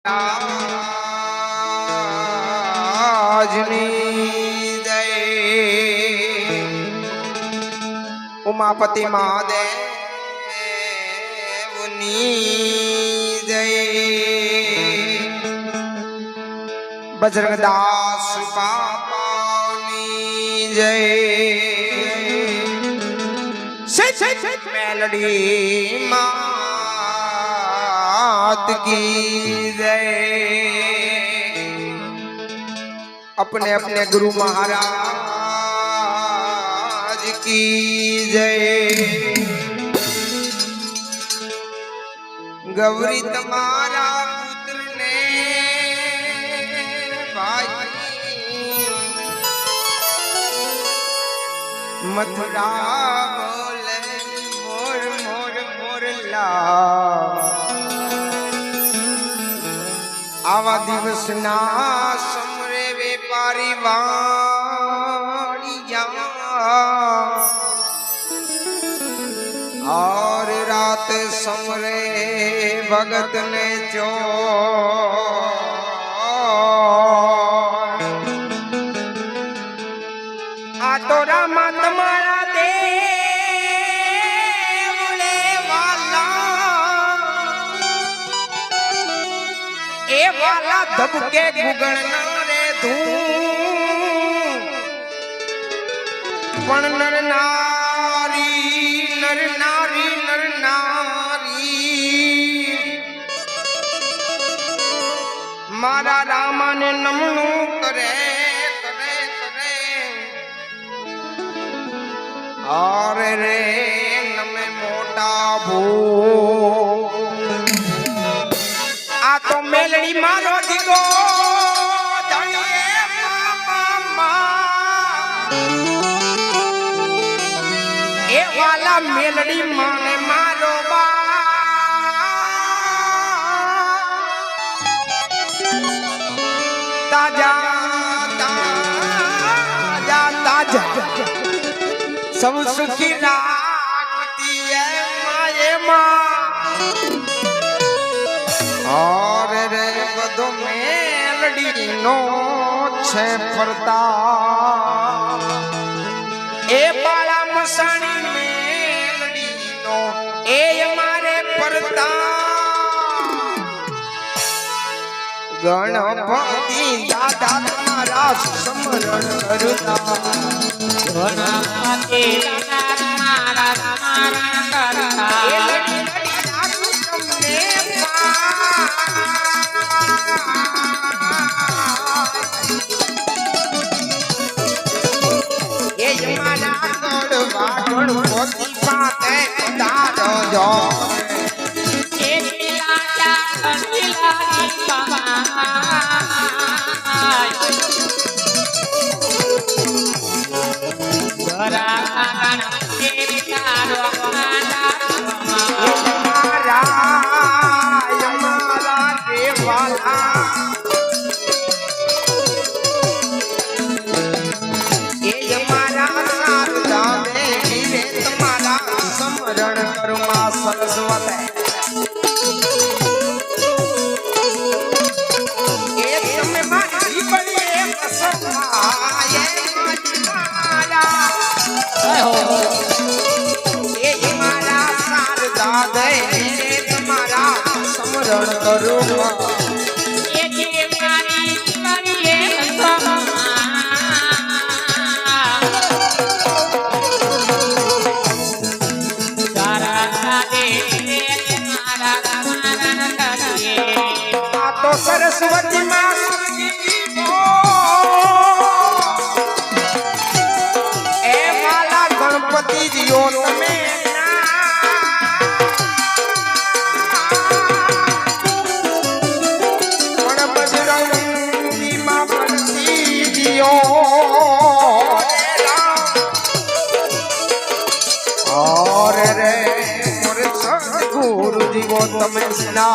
આજની જય ઉમાપતિ મહાદેવની જય બજરંગદાસ બાપાની જય મેલડી मात की जय अपने अपने गुरु महाराज की जय गौरी तुम्हारा पुत्र ने भाई मथुरा बोले मोर मोर मोरला आवा दिवस ना समरे वेपारी वाणिया और रात समरे भगत ने चो आ तो रामा तुम्हारा वाला धबके गुगणना रे धूम पण नर नारी नर नारी नर नारी मारा रामा ने नमणू करे करे करे और रे नमे मोटा भू तो मेलड़ी मारो दिगो ए वाला मेलड़ी माने मारो बा ताजा ताजा ताजा सब सुखी राखती है माए माँ और रे बधो मेलड़ी नो छे फरता ए बाला मसाणी मेलड़ी नो ए मारे फरता गणपति दादा तुम्हारा स्मरण करता गणपति दादा तुम्हारा स्मरण करता गणपति पाते दारो जो सरस्वती माँ ए माला गणपति जियो में बजरंगी माँ बनती जियो और रे मोरे सद्गुरु जी वो तमें सुना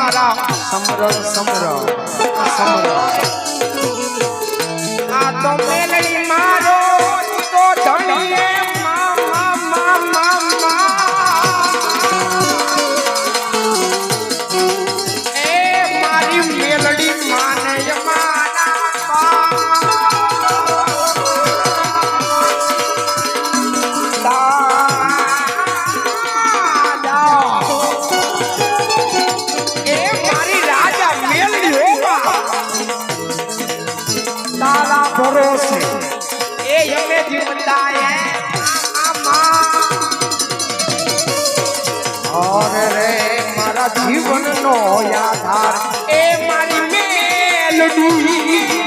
મારા સમર સમર સમર આ તો મેલડી મારો તો ધણીએ મા મા મા મા મા એ મારી મેલડી માને ભરોસે એ અમે જીવતા હે અરે રે મારા જીવનનો આધાર એ મારી મેલડી